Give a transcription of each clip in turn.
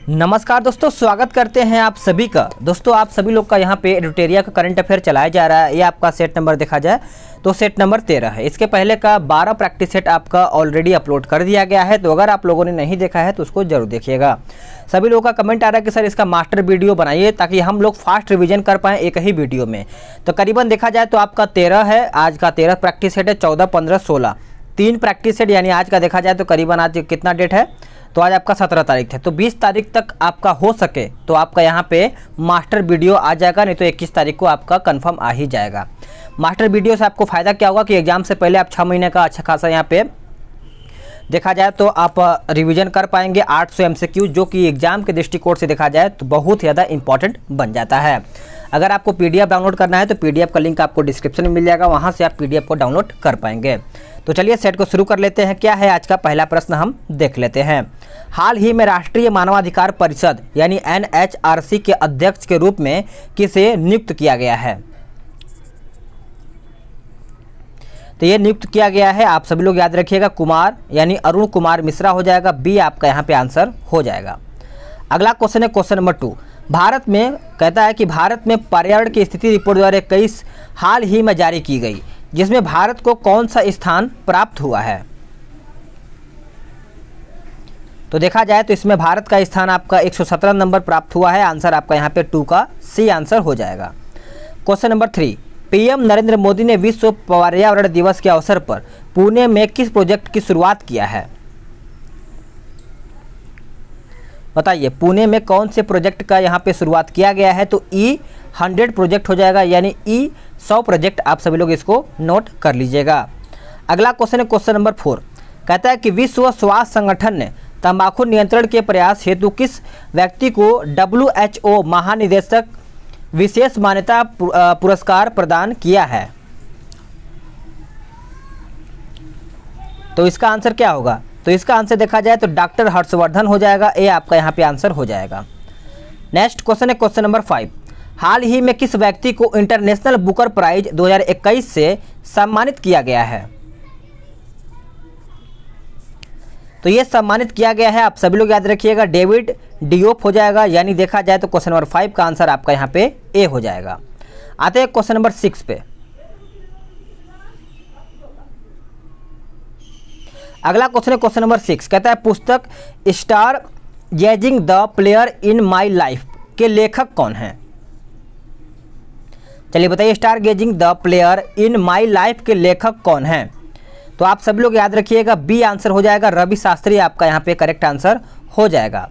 नमस्कार दोस्तों, स्वागत करते हैं आप सभी का। दोस्तों आप सभी लोग का यहाँ पे एडुटेरिया का करंट अफेयर चलाया जा रहा है। ये आपका सेट नंबर देखा जाए तो सेट नंबर 13 है। इसके पहले का 12 प्रैक्टिस सेट आपका ऑलरेडी अपलोड कर दिया गया है, तो अगर आप लोगों ने नहीं देखा है तो उसको जरूर देखिएगा। सभी लोगों का कमेंट आ रहा है कि सर इसका मास्टर वीडियो बनाइए ताकि हम लोग फास्ट रिविजन कर पाएँ एक ही वीडियो में। तो करीबन देखा जाए तो आपका 13 है, आज का 13 प्रैक्टिस सेट है। 14, 15, 16 3 प्रैक्टिस सेट, यानी आज का देखा जाए तो करीबन आज कितना डेट है, तो आज आपका 17 तारीख है। तो 20 तारीख तक आपका हो सके तो आपका यहाँ पे मास्टर वीडियो आ जाएगा, नहीं तो 21 तारीख को आपका कंफर्म आ ही जाएगा। मास्टर वीडियो से आपको फ़ायदा क्या होगा कि एग्जाम से पहले आप 6 महीने का अच्छा खासा यहाँ पे देखा जाए तो आप रिवीजन कर पाएंगे। 800 MCQ जो कि एग्जाम के दृष्टिकोण से देखा जाए तो बहुत ज़्यादा इंपॉर्टेंट बन जाता है। अगर आपको PDF डाउनलोड करना है तो PDF का लिंक आपको डिस्क्रिप्शन में मिल जाएगा, वहाँ से आप PDF को डाउनलोड कर पाएंगे। तो चलिए सेट को शुरू कर लेते हैं। क्या है आज का पहला प्रश्न, हम देख लेते हैं। हाल ही में राष्ट्रीय मानवाधिकार परिषद यानी NHRC के अध्यक्ष के रूप में किसे नियुक्त किया गया है? तो ये नियुक्त किया गया है, आप सभी लोग याद रखिएगा, कुमार यानी अरुण कुमार मिश्रा हो जाएगा। बी आपका यहाँ पे आंसर हो जाएगा। अगला क्वेश्चन है क्वेश्चन नंबर 2। भारत में कहता है कि भारत में पर्यावरण की स्थिति रिपोर्ट 2021 हाल ही में जारी की गई, जिसमें भारत को कौन सा स्थान प्राप्त हुआ है? तो देखा जाए तो इसमें भारत का स्थान आपका 117 नंबर प्राप्त हुआ है। आंसर आपका यहाँ पे 2 का सी आंसर हो जाएगा। Question number 3। PM Narendra Modi ने विश्व पर्यावरण दिवस के अवसर पर पुणे में किस प्रोजेक्ट की शुरुआत किया है? बताइए, पुणे में कौन से प्रोजेक्ट का यहाँ पे शुरुआत किया गया है? तो E100 प्रोजेक्ट हो जाएगा, यानी E100 प्रोजेक्ट। आप सभी लोग इसको नोट कर लीजिएगा। अगला क्वेश्चन है क्वेश्चन नंबर 4। कहता है कि विश्व स्वास्थ्य संगठन ने तंबाकू नियंत्रण के प्रयास हेतु किस व्यक्ति को WHO महानिदेशक विशेष मान्यता पुरस्कार प्रदान किया है? तो इसका आंसर क्या होगा? तो इसका आंसर देखा जाए तो डॉक्टर हर्षवर्धन हो जाएगा। ए आपका यहाँ पे आंसर हो जाएगा। नेक्स्ट क्वेश्चन है क्वेश्चन नंबर 5। हाल ही में किस व्यक्ति को इंटरनेशनल बुकर प्राइज 2021 से सम्मानित किया गया है? तो ये सम्मानित किया गया है, आप सभी लोग याद रखिएगा, डेविड डियोप हो जाएगा। यानी देखा जाए तो क्वेश्चन नंबर 5 का आंसर आपका यहाँ पे ए हो जाएगा। आते हैं क्वेश्चन नंबर 6 पे। अगला क्वेश्चन है क्वेश्चन नंबर 6। कहता है पुस्तक star gazing the player in my life के लेखक कौन हैं? चलिए बताइए, star gazing the player in my life के लेखक कौन हैं? तो आप सभी लोग याद रखिएगा, बी आंसर हो जाएगा, रवि शास्त्री आपका यहाँ पे करेक्ट आंसर हो जाएगा।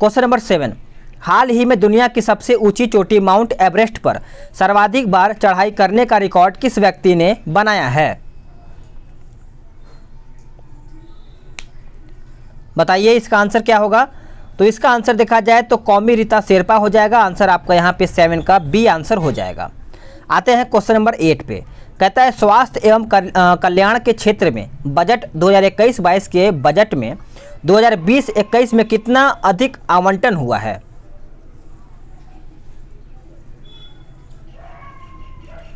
Question number 7। हाल ही में दुनिया की सबसे ऊंची चोटी माउंट एवरेस्ट पर सर्वाधिक बार चढ़ाई करने का रिकॉर्ड किस व्यक्ति ने बनाया है? बताइए इसका आंसर क्या होगा? तो इसका आंसर देखा जाए तो कौमी रीता शेरपा हो जाएगा। आंसर आपका यहाँ पे 7 का बी आंसर हो जाएगा। आते हैं क्वेश्चन नंबर 8 पे। कहता है स्वास्थ्य एवं कल्याण के क्षेत्र में बजट 2021-22 के बजट में 2020-21 में कितना अधिक आवंटन हुआ है?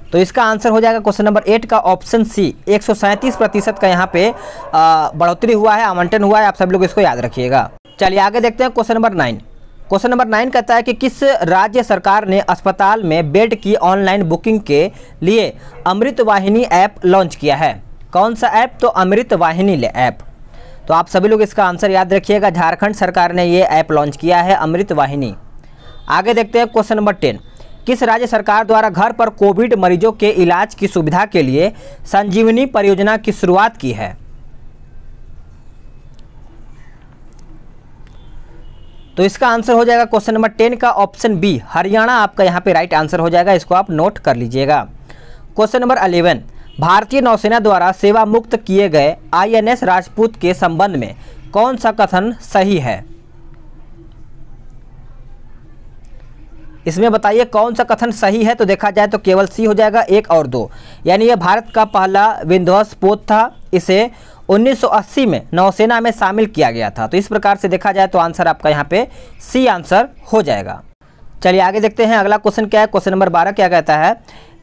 तो इसका आंसर हो जाएगा क्वेश्चन नंबर 8 का ऑप्शन सी, 137% का यहाँ पे बढ़ोतरी हुआ है, आवंटन हुआ है। आप सब लोग इसको याद रखिएगा। चलिए आगे देखते हैं क्वेश्चन नंबर 9। क्वेश्चन नंबर 9 कहता है कि किस राज्य सरकार ने अस्पताल में बेड की ऑनलाइन बुकिंग के लिए अमृत वाहिनी ऐप लॉन्च किया है? कौन सा ऐप? तो अमृत वाहिनी ऐप। तो आप सभी लोग इसका आंसर याद रखिएगा, झारखंड सरकार ने ये ऐप लॉन्च किया है, अमृत वाहिनी। आगे देखते हैं क्वेश्चन नंबर 10। किस राज्य सरकार द्वारा घर पर कोविड मरीजों के इलाज की सुविधा के लिए संजीवनी परियोजना की शुरुआत की है? तो इसका आंसर हो जाएगा क्वेश्चन नंबर 10 का ऑप्शन बी, हरियाणा आपका यहाँ पे राइट आंसर हो जाएगा। इसको आप नोट कर लीजिएगा। Question number 11। भारतीय नौसेना द्वारा सेवा मुक्त किए गए INS राजपूत के संबंध में कौन सा कथन सही है? इसमें बताइए कौन सा कथन सही है? तो देखा जाए तो केवल सी हो जाएगा, 1 और 2। यानी यह भारत का पहला विध्वंस पोत था, इसे 1980 में नौसेना में शामिल किया गया था। तो इस प्रकार से देखा जाए तो आंसर आपका यहाँ पे सी आंसर हो जाएगा। चलिए आगे देखते हैं अगला क्वेश्चन क्या है। क्वेश्चन नंबर 12 क्या कहता है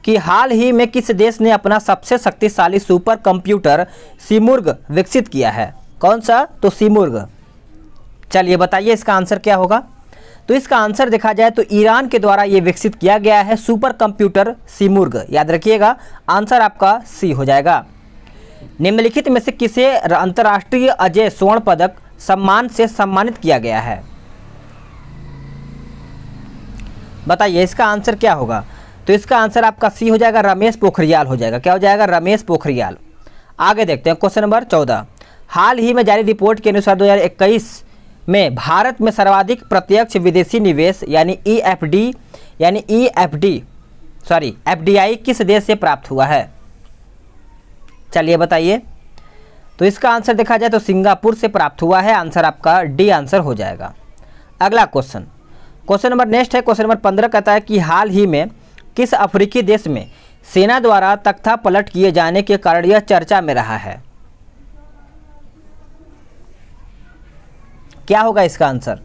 कि हाल ही में किस देश ने अपना सबसे शक्तिशाली सुपर कंप्यूटर सीमुर्ग विकसित किया है? कौन सा? तो सीमुर्ग। चलिए बताइए इसका आंसर क्या होगा। तो इसका आंसर देखा जाए तो ईरान के द्वारा ये विकसित किया गया है सुपर कंप्यूटर सीमुर्ग। याद रखिएगा, आंसर आपका सी हो जाएगा। निम्नलिखित में से किसे अंतर्राष्ट्रीय अजय स्वर्ण पदक सम्मान से सम्मानित किया गया है? बताइए इसका आंसर क्या होगा। तो इसका आंसर आपका सी हो जाएगा, रमेश पोखरियाल हो जाएगा। क्या हो जाएगा? रमेश पोखरियाल। आगे देखते हैं क्वेश्चन नंबर 14। हाल ही में जारी रिपोर्ट के अनुसार 2021 में भारत में सर्वाधिक प्रत्यक्ष विदेशी निवेश यानी एफडीआई किस देश से प्राप्त हुआ है? चलिए बताइए। तो इसका आंसर देखा जाए तो सिंगापुर से प्राप्त हुआ है। आंसर आपका डी आंसर हो जाएगा। अगला क्वेश्चन नंबर नेक्स्ट है। क्वेश्चन नंबर 15 कहता है कि हाल ही में किस अफ्रीकी देश में सेना द्वारा तख्ता पलट किए जाने के कारण यह चर्चा में रहा है? क्या होगा इसका आंसर?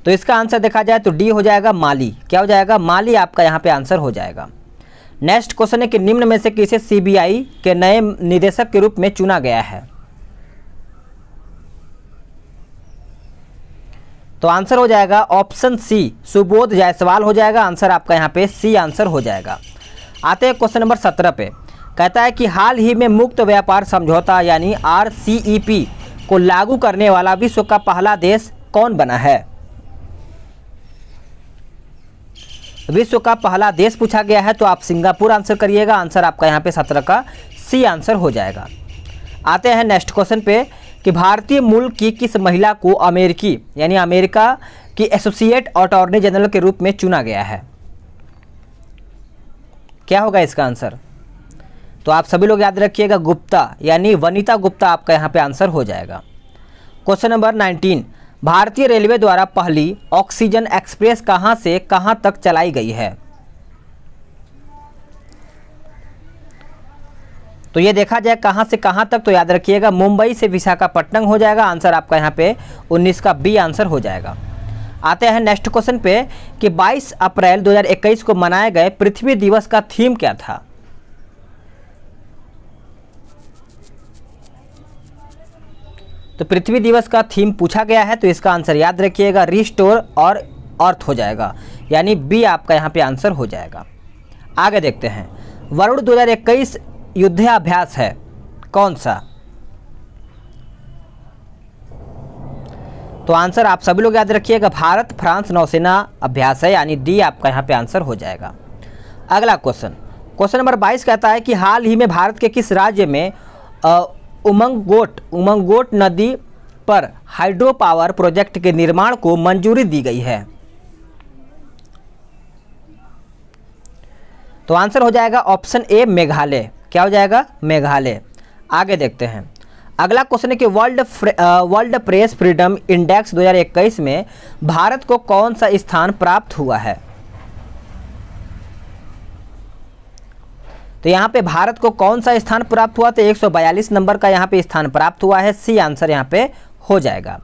तो इसका आंसर देखा जाए तो डी हो जाएगा, माली। क्या हो जाएगा? माली आपका यहाँ पे आंसर हो जाएगा। नेक्स्ट क्वेश्चन है कि निम्न में से किसे सीबीआई के नए निदेशक के रूप में चुना गया है? तो आंसर हो जाएगा ऑप्शन सी, सुबोध जायसवाल हो जाएगा। आंसर आपका यहाँ पे सी आंसर हो जाएगा। आते हैं क्वेश्चन नंबर 17 पे। कहता है कि हाल ही में मुक्त व्यापार समझौता यानी RCEP को लागू करने वाला विश्व का पहला देश कौन बना है? विश्व का पहला देश पूछा गया है, तो आप सिंगापुर आंसर करिएगा। आंसर आपका यहाँ पे 17 का सी आंसर हो जाएगा। आते हैं नेक्स्ट क्वेश्चन पे कि भारतीय मूल की किस महिला को अमेरिकी यानी अमेरिका की एसोसिएट अटॉर्नी जनरल के रूप में चुना गया है? क्या होगा इसका आंसर? तो आप सभी लोग याद रखिएगा, गुप्ता यानी वनिता गुप्ता आपका यहाँ पे आंसर हो जाएगा। Question number 19। भारतीय रेलवे द्वारा पहली ऑक्सीजन एक्सप्रेस कहाँ से कहाँ तक चलाई गई है? तो ये देखा जाए कहाँ से कहाँ तक, तो याद रखिएगा मुंबई से विशाखापट्टनम हो जाएगा। आंसर आपका यहाँ पे 19 का बी आंसर हो जाएगा। आते हैं नेक्स्ट क्वेश्चन पे कि 22 अप्रैल 2021 को मनाए गए पृथ्वी दिवस का थीम क्या था? तो पृथ्वी दिवस का थीम पूछा गया है, तो इसका आंसर याद रखिएगा रिस्टोर और अर्थ हो जाएगा, यानी बी आपका यहाँ पे आंसर हो जाएगा। आगे देखते हैं, वरुण 2021 युद्धाभ्यास है कौन सा? तो आंसर आप सभी लोग याद रखिएगा भारत फ्रांस नौसेना अभ्यास है, यानी डी आपका यहाँ पे आंसर हो जाएगा। अगला क्वेश्चन नंबर 22 कहता है कि हाल ही में भारत के किस राज्य में उमंगोट नदी पर हाइड्रो पावर प्रोजेक्ट के निर्माण को मंजूरी दी गई है? तो आंसर हो जाएगा ऑप्शन ए मेघालय। क्या हो जाएगा? मेघालय। आगे देखते हैं, अगला क्वेश्चन है कि वर्ल्ड प्रेस फ्रीडम इंडेक्स 2021 में भारत को कौन सा स्थान प्राप्त हुआ है? तो यहाँ पे भारत को कौन सा स्थान प्राप्त हुआ? तो 142 नंबर का यहाँ पे स्थान प्राप्त हुआ है। सी आंसर यहाँ पे हो जाएगा।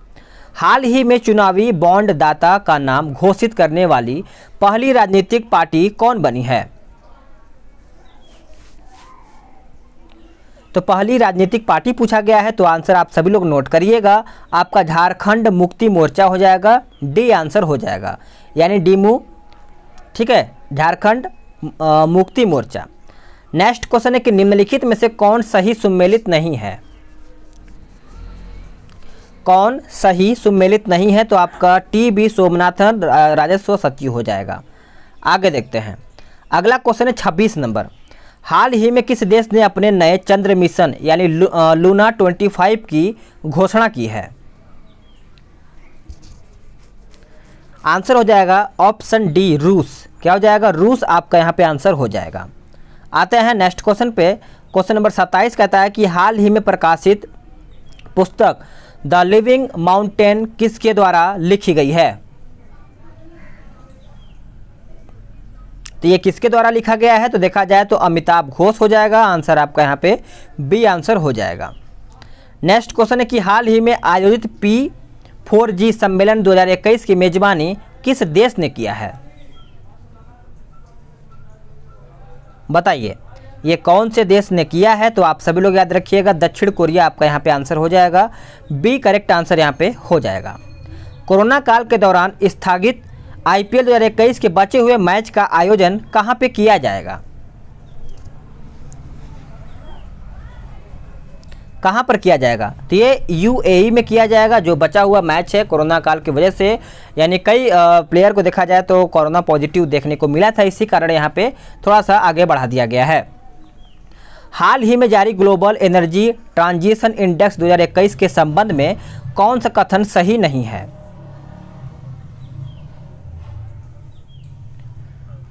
हाल ही में चुनावी बॉन्ड दाता का नाम घोषित करने वाली पहली राजनीतिक पार्टी कौन बनी है? तो पहली राजनीतिक पार्टी पूछा गया है, तो आंसर आप सभी लोग नोट करिएगा, आपका झारखंड मुक्ति मोर्चा हो जाएगा। डी आंसर हो जाएगा, यानी डीमू। ठीक है, झारखंड मुक्ति मोर्चा। नेक्स्ट क्वेश्चन है कि निम्नलिखित में से कौन सही सुमेलित नहीं है? कौन सही सुमेलित नहीं है? तो आपका टी.बी. सोमनाथन राजस्व सचिव हो जाएगा। आगे देखते हैं, अगला क्वेश्चन है 26 नंबर। हाल ही में किस देश ने अपने नए चंद्र मिशन यानी लूना 25 की घोषणा की है? आंसर हो जाएगा ऑप्शन डी रूस। क्या हो जाएगा? रूस आपका यहाँ पे आंसर हो जाएगा। आते हैं नेक्स्ट क्वेश्चन पे। क्वेश्चन नंबर 27 कहता है कि हाल ही में प्रकाशित पुस्तक द लिविंग माउंटेन किसके द्वारा लिखी गई है? तो ये किसके द्वारा लिखा गया है? तो देखा जाए तो अमिताभ घोष हो जाएगा। आंसर आपका यहाँ पे बी आंसर हो जाएगा। नेक्स्ट क्वेश्चन है कि हाल ही में आयोजित P4G सम्मेलन 2021 की मेजबानी किस देश ने किया है? बताइए ये कौन से देश ने किया है? तो आप सभी लोग याद रखिएगा दक्षिण कोरिया आपका यहाँ पे आंसर हो जाएगा। बी करेक्ट आंसर यहाँ पे हो जाएगा। कोरोना काल के दौरान स्थगित IPL 2021 के बचे हुए मैच का आयोजन कहां पे किया जाएगा? कहां पर किया जाएगा? तो ये UAE में किया जाएगा। जो बचा हुआ मैच है कोरोना काल की वजह से, यानी कई प्लेयर को देखा जाए तो कोरोना पॉजिटिव देखने को मिला था, इसी कारण यहाँ पे थोड़ा सा आगे बढ़ा दिया गया है। हाल ही में जारी ग्लोबल एनर्जी ट्रांजिशन इंडेक्स 2021 के संबंध में कौन सा कथन सही नहीं है?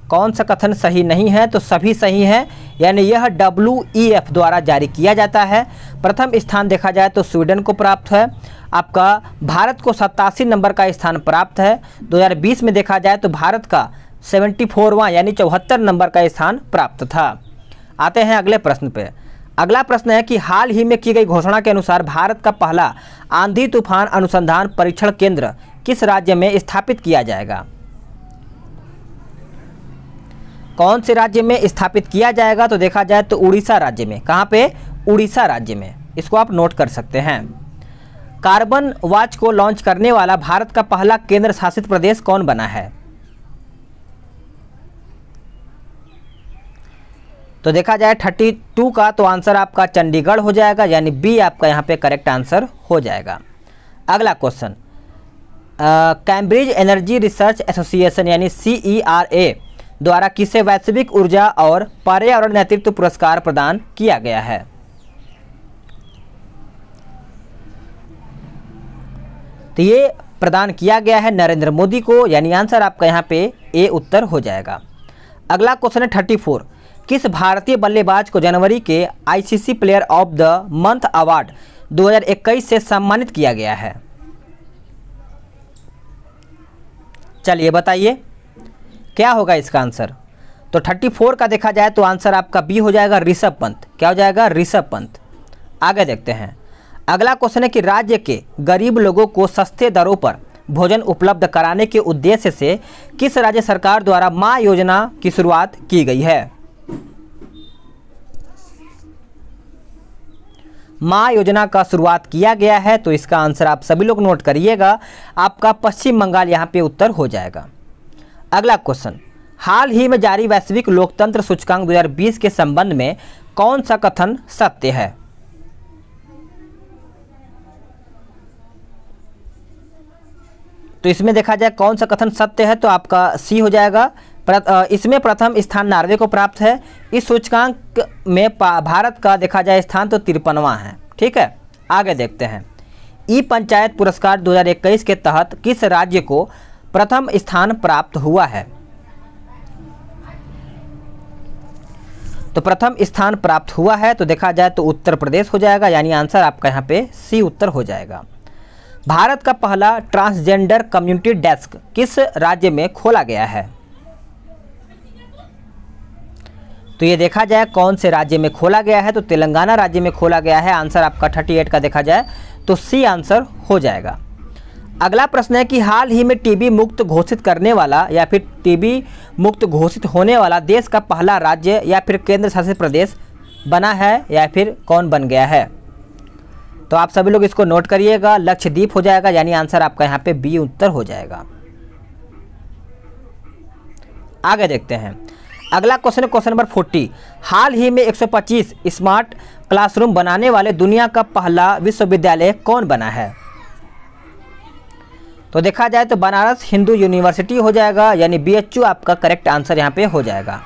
कौन सा कथन सही नहीं है? तो सभी सही हैं, यानी यह WEF द्वारा जारी किया जाता है। प्रथम स्थान देखा जाए तो स्वीडन को प्राप्त है। आपका भारत को 87 नंबर का स्थान प्राप्त है। 2020 में देखा जाए तो भारत का 74वां यानी 74 नंबर का स्थान प्राप्त था। आते हैं अगले प्रश्न पे। अगला प्रश्न है कि हाल ही में की गई घोषणा के अनुसार भारत का पहला आंधी तूफान अनुसंधान परीक्षण केंद्र किस राज्य में स्थापित किया जाएगा? कौन से राज्य में स्थापित किया जाएगा? तो देखा जाए तो उड़ीसा राज्य में। कहाँ पे? उड़ीसा राज्य में। इसको आप नोट कर सकते हैं। कार्बन वॉच को लॉन्च करने वाला भारत का पहला केंद्र शासित प्रदेश कौन बना है? तो देखा जाए 32 का तो आंसर आपका चंडीगढ़ हो जाएगा, यानी बी आपका यहाँ पे करेक्ट आंसर हो जाएगा। अगला question, Cambridge energy research association यानी CERA द्वारा किसे वैश्विक ऊर्जा और पर्यावरण नेतृत्व पुरस्कार प्रदान किया गया है? तो ये प्रदान किया गया है नरेंद्र मोदी को, यानी आंसर आपका यहाँ पे ए उत्तर हो जाएगा। अगला क्वेश्चन है 34, किस भारतीय बल्लेबाज को जनवरी के ICC player of the month award 2021 से सम्मानित किया गया है? चलिए बताइए क्या होगा इसका आंसर। तो 34 का देखा जाए तो आंसर आपका बी हो जाएगा, ऋषभ पंत। क्या हो जाएगा? ऋषभ पंत। आगे देखते हैं। अगला क्वेश्चन है कि राज्य के गरीब लोगों को सस्ते दरों पर भोजन उपलब्ध कराने के उद्देश्य से किस राज्य सरकार द्वारा माँ योजना की शुरुआत की गई है? माँ योजना का शुरुआत किया गया है, तो इसका आंसर आप सभी लोग नोट करिएगा, आपका पश्चिम बंगाल यहाँ पे उत्तर हो जाएगा। अगला क्वेश्चन, हाल ही में जारी वैश्विक लोकतंत्र सूचकांक 2020 के संबंध में कौन सा कथन सत्य है? तो इसमें देखा जाए कौन सा कथन सत्य है, तो आपका सी हो जाएगा। इसमें प्रथम स्थान नॉर्वे को प्राप्त है। इस सूचकांक में भारत का देखा जाए स्थान तो 53वां है। ठीक है, आगे देखते हैं। ई पंचायत पुरस्कार 2021 के तहत किस राज्य को प्रथम स्थान प्राप्त हुआ है? तो प्रथम स्थान प्राप्त हुआ है तो देखा जाए तो उत्तर प्रदेश हो जाएगा, यानी आंसर आपका यहाँ पे सी उत्तर हो जाएगा। भारत का पहला ट्रांसजेंडर कम्युनिटी डेस्क किस राज्य में खोला गया है? तो ये देखा जाए कौन से राज्य में खोला गया है, तो तेलंगाना राज्य में खोला गया है। आंसर आपका 38 का देखा जाए तो सी आंसर हो जाएगा। अगला प्रश्न है कि हाल ही में टीबी मुक्त घोषित करने वाला या फिर टीबी मुक्त घोषित होने वाला देश का पहला राज्य या फिर केंद्र शासित प्रदेश बना है या फिर कौन बन गया है? तो आप सभी लोग इसको नोट करिएगा, लक्षद्वीप हो जाएगा, यानी आंसर आपका यहाँ पे बी उत्तर हो जाएगा। आगे देखते हैं। अगला क्वेश्चन है क्वेश्चन नंबर 40, हाल ही में 125 स्मार्ट क्लासरूम बनाने वाले दुनिया का पहला विश्वविद्यालय कौन बना है? तो देखा जाए तो बनारस हिंदू यूनिवर्सिटी हो जाएगा, यानी BHU आपका करेक्ट आंसर यहाँ पे हो जाएगा।